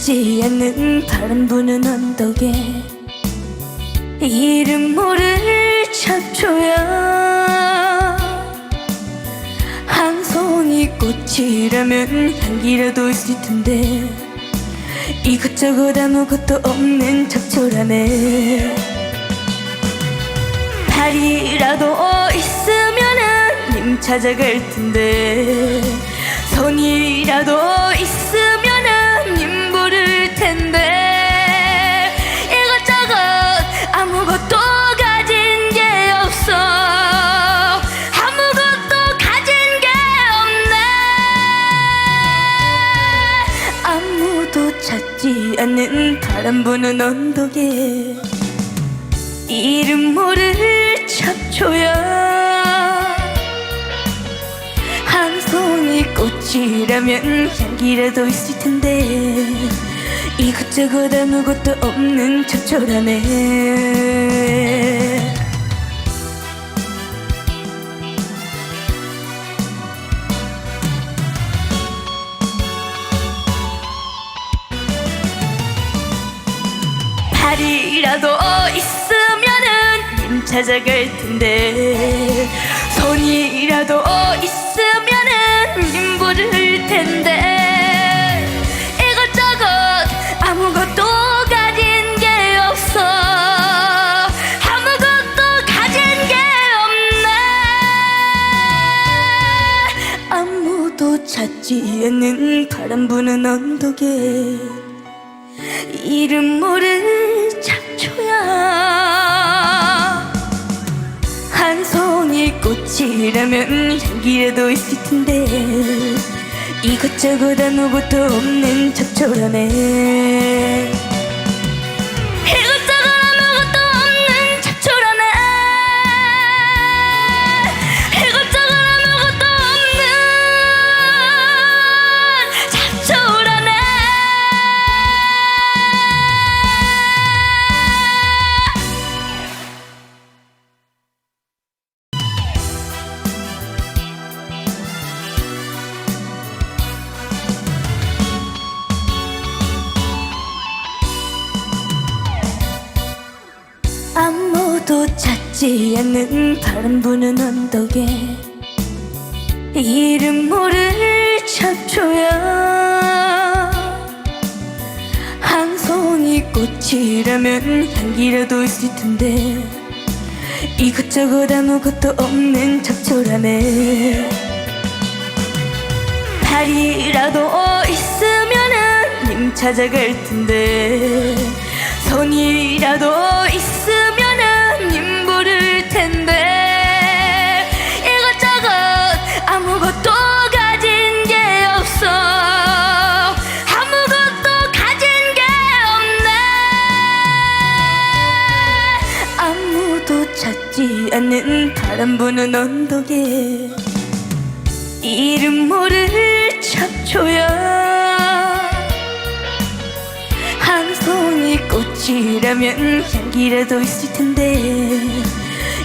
찾지 않는 바람 부는 언덕에 이름 모를 잡초야. 한 송이 꽃이라면 향기라도 있을 텐데 이것저것 아무것도 없는 잡초라네. 발이라도 있으면은 님 찾아갈 텐데 손이라도 있으면은 님 부를 텐데 이것저것 아무것도 가진 게 없어. 아무것도 가진 게 없네. 아무도 찾지 않는 바람 부는 언덕에 이름 모를 잡초야. 한 송이 꽃이라면 향기라도 있을 텐데 이것저것 아무것도 없는 잡초라네. 발이라도 있으면은 님 찾아갈 텐데 손이라도 있으면은 님 부를 텐데 이것저것 아무것도 가진 게 없어. 아무것도 가진 게 없네. 아무도 찾지 않는 바람 부는 언덕에 이름 모를 잡초야. 한 송이 꽃이라면 향기라도 있을 텐데 이것저것 아무것도 없는 잡초라네. 이것저것 아무것도 없는 잡초라네. 이것저것 아무것도 없는 잡초라네. 아무도 찾지 않는 바람 부는 언덕에 이름 모를 잡초야. 한 송이 꽃이라면 향기라도 있을 텐데 이것저것 아무것도 없는 잡초라네. 발이라도 있으면은 님 찾아갈 텐데 손이라도 있으면은 님 부를 텐데 이것저것 아무것도 가진 게 없어. 아무것도 가진 게 없네. 아무도 찾지 않는 바람 부는 언덕에 이름 모를 잡초야. 한 송이 꽃이라면 향기라도 있을 텐데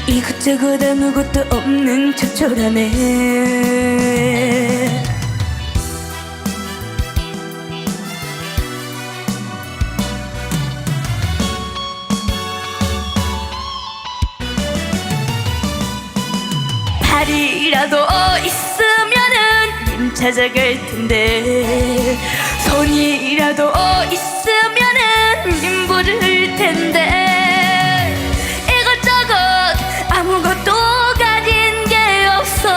이것저것 아무것도 없는 잡초라네. 발이라도 있으면은 님 찾아갈 텐데 손이라도 있으면은 님 부를 텐데 이것저것 아무것도 가진 게 없어.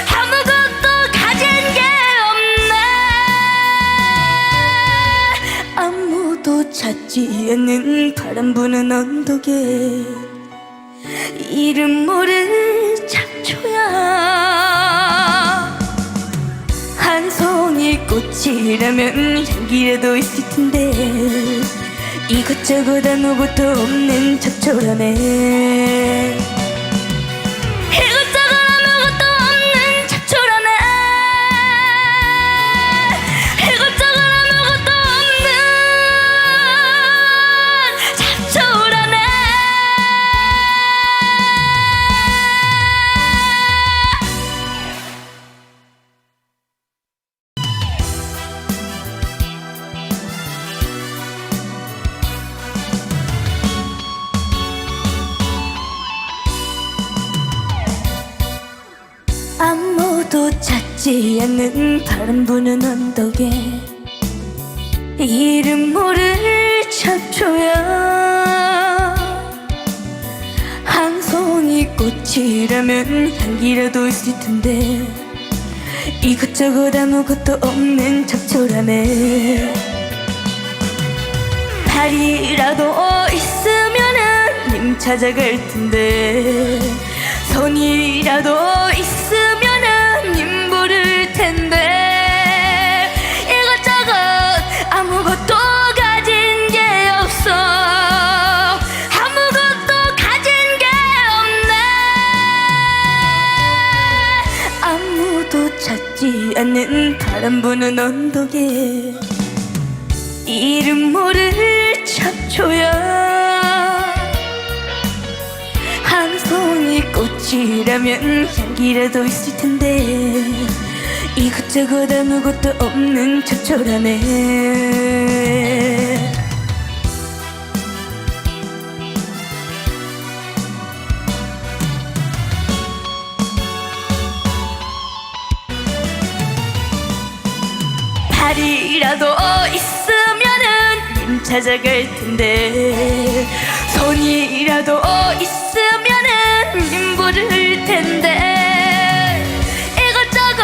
아무것도 가진 게 없네. 아무도 찾지 않는 바람 부는 언덕에 이름 모를 잡초야. 한 송이 꽃이라면 향기라도 있을 텐데 이것저것 아무것도 없는 잡초라네. 이것저것 아무것도 없는 잡초라네. 이것저것 아무것도 없는 잡초라네. 찾지 않는 바람 부는 언덕에 이름 모를 잡초야. 한 송이 꽃이라면 향기라도 있을 텐데 이것저것 아무것도 없는 잡초라네. 발이라도 있으면은 님 찾아갈 텐데 손이라도 있으면은 님 부를 텐데 이것저것 아무것도 가진 게 없어. 아무것도 가진 게 없네. 아무도 찾지 않는 바람 부는 언덕에 이름 모를 잡초야. 한 송이 꽃이라면 향기라도 있을 텐데 이것저것 아무것도 없는 잡초라네. 발이라도 있으면은 님 찾아갈 텐데 손이라도 있으면은 님 부를 텐데 이것저것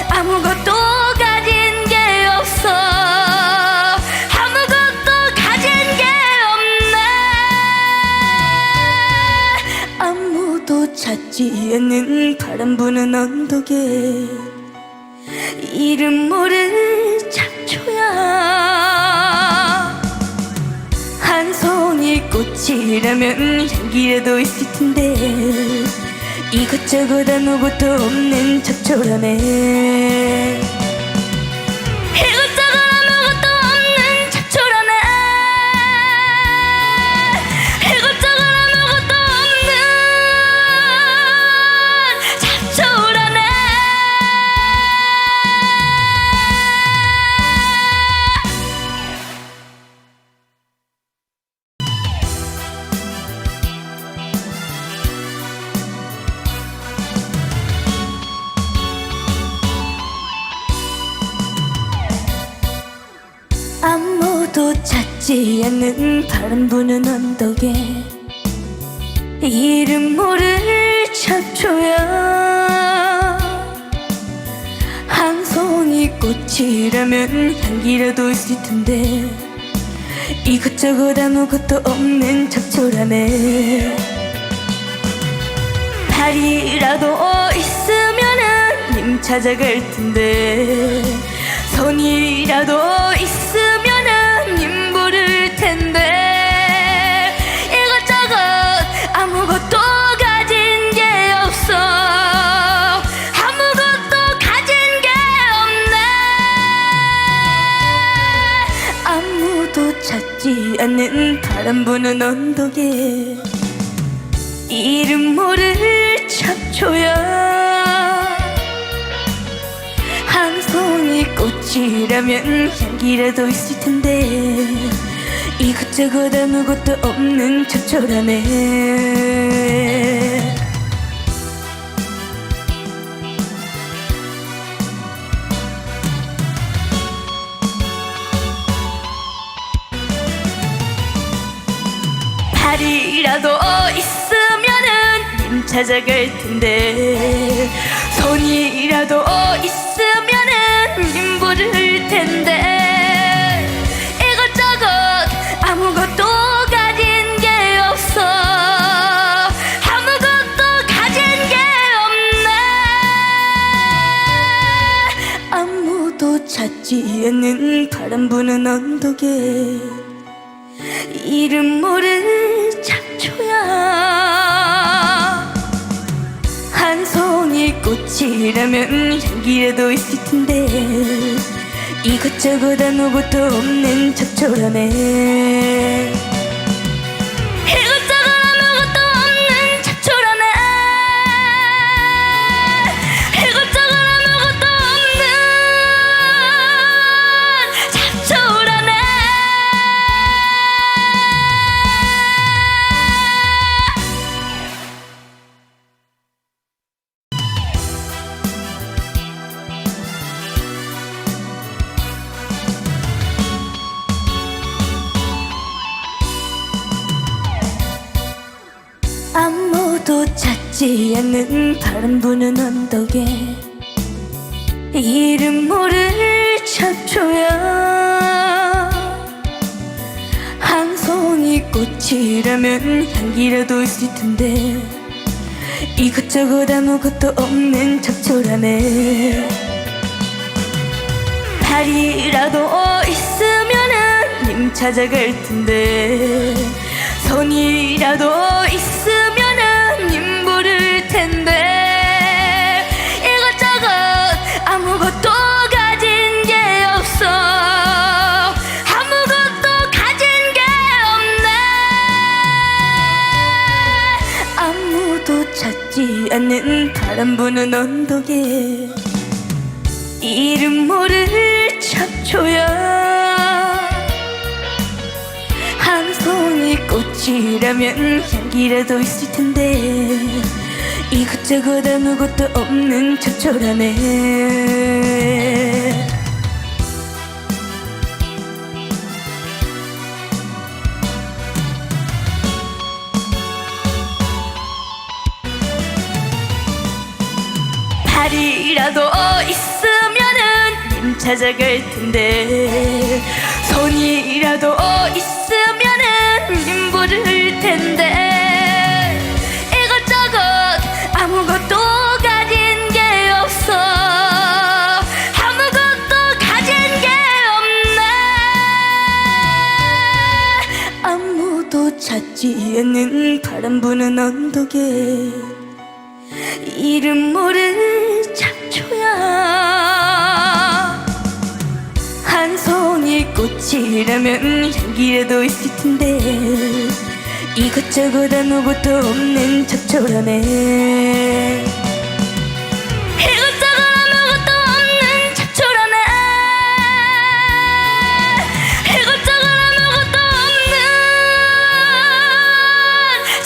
아무것도 가진 게 없어. 아무것도 가진 게 없네. 아무도 찾지 않는 바람 부는 언덕에 이름 모를 잡초야. 한 송이 꽃이라면 향기라도 있을 텐데 이것저것 아무것도 없는 잡초라네. 이것저것 아무것도 없는 잡초라네. 이것저것 아무것도 없는 잡초라네. 아무도 찾지 않는 바람 부는 언덕에 이름 모를 잡초야. 한 송이 꽃이라면 향기라도 있을 텐데 이것저것 아무것도 없는 잡초라네. 발이라도 있으면은 님 찾아갈 텐데 손이라도 있으면은 님 부를 텐데 이것저것 아무것도 가진 게 없어. 아무것도 가진 게 없네. 아무도 찾지 않는 바람 부는 언덕에 이름 모를 잡초야. 한 송이 꽃이라면 향기라도 있을 텐데 이것저것 아무것도 없는 잡초라네. 발이라도 있으면은 님 찾아갈 텐데 손이라도 있으면은 님 부를 텐데 이것저것 아무것도 가진 게 없어. 아무것도 가진 게 없네. 아무도 찾지 않는 바람 부는 언덕에 이름 모를 잡초야. 한 송이 꽃이라면 향기라도 있을 텐데 이것저것 아무것도 없는 잡초라네. 이것저것 아무것도 없는 잡초라네. 이것저것 아무것도 없는 잡초라네. 찾지 않는 바람 부는 언덕에 이름 모를 잡초야. 한 송이 꽃이라면 향기라도 있을 텐데 이것저것 아무것도 없는 잡초라네. 발이라도 있으면은 님 찾아갈 텐데 손이라도 있으면은 님 부를 텐데 이것저것 아무것도 가진 게 없어. 아무것도 가진 게 없네. 아무도 찾지 않는 바람 부는 언덕에 이름 모를 잡초야. 한 송이 꽃이라면 향기라도 있을 텐데 이것저것 아무것도 없는 잡초라네. 발이라도 있으면은 님 찾아갈 텐데 손이라도 있으면은 님 부를 텐데 이것저것 아무것도 가진 게 없어. 아무것도 가진 게 없네. 아무도 찾지 않는 바람 부는 언덕에 이름 모를 잡초야. 한 송이 꽃이라면 향기라도 있을 텐데 이것저것 아무것도 없는 잡초라네. 이것저것 아무것도 없는 잡초라네. 이것저것 아무것도 없는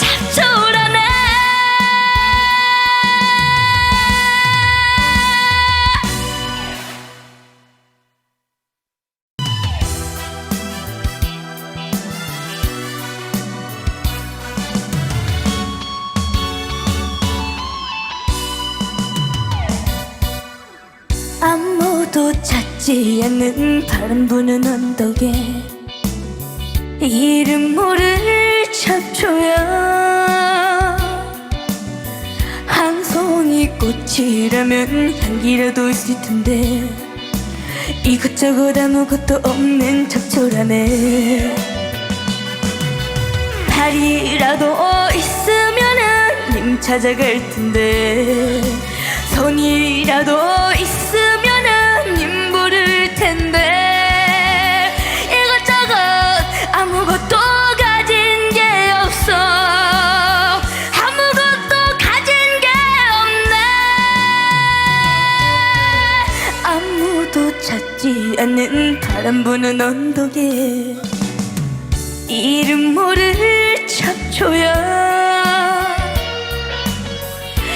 잡초라네. 아무도 찾지 않는 바람 부는 언덕에 이름 모를 잡초야. 한 송이 꽃이라면 향기라도 있을 텐데 이것저것 아무것도 없는 잡초라네. 발이라도 있으면은 님 찾아갈 텐데 손이라도 있으면은 님 부를 텐데 이것저것 아무것도 가진 게 없어. 아무것도 가진 게 없네. 아무도 찾지 않는 바람 부는 언덕에 이름 모를 잡초야.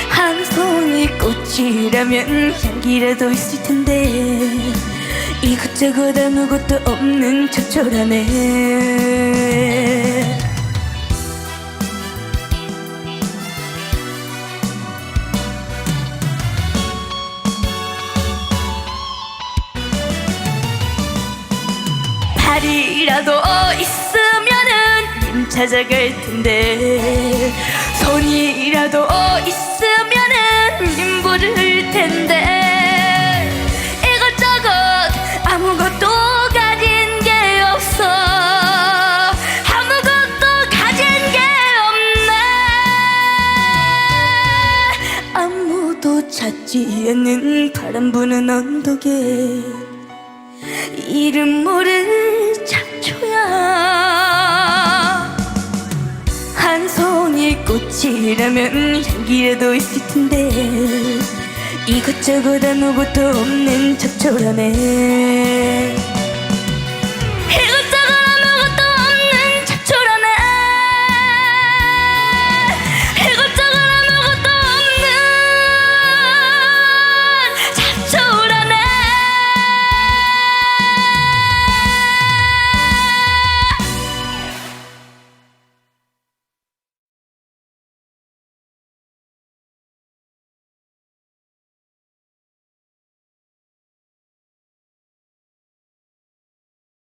한 송이 꽃이라면 향기라도 있을 텐데 이것저것 아무것도 없는 잡초라네. 발이라도 있으면은 님 찾아갈 텐데 손이라도 있으면은 님 부를 텐데 이것저것 아무것도 가진 게 없어. 아무것도 가진 게 없네. 아무도 찾지 않는 바람 부는 언덕에 이름 모를 잡초야. 한 송이 꽃이라면 향기라도 있을 텐데 이것저것 아무것도 없는 잡초라네.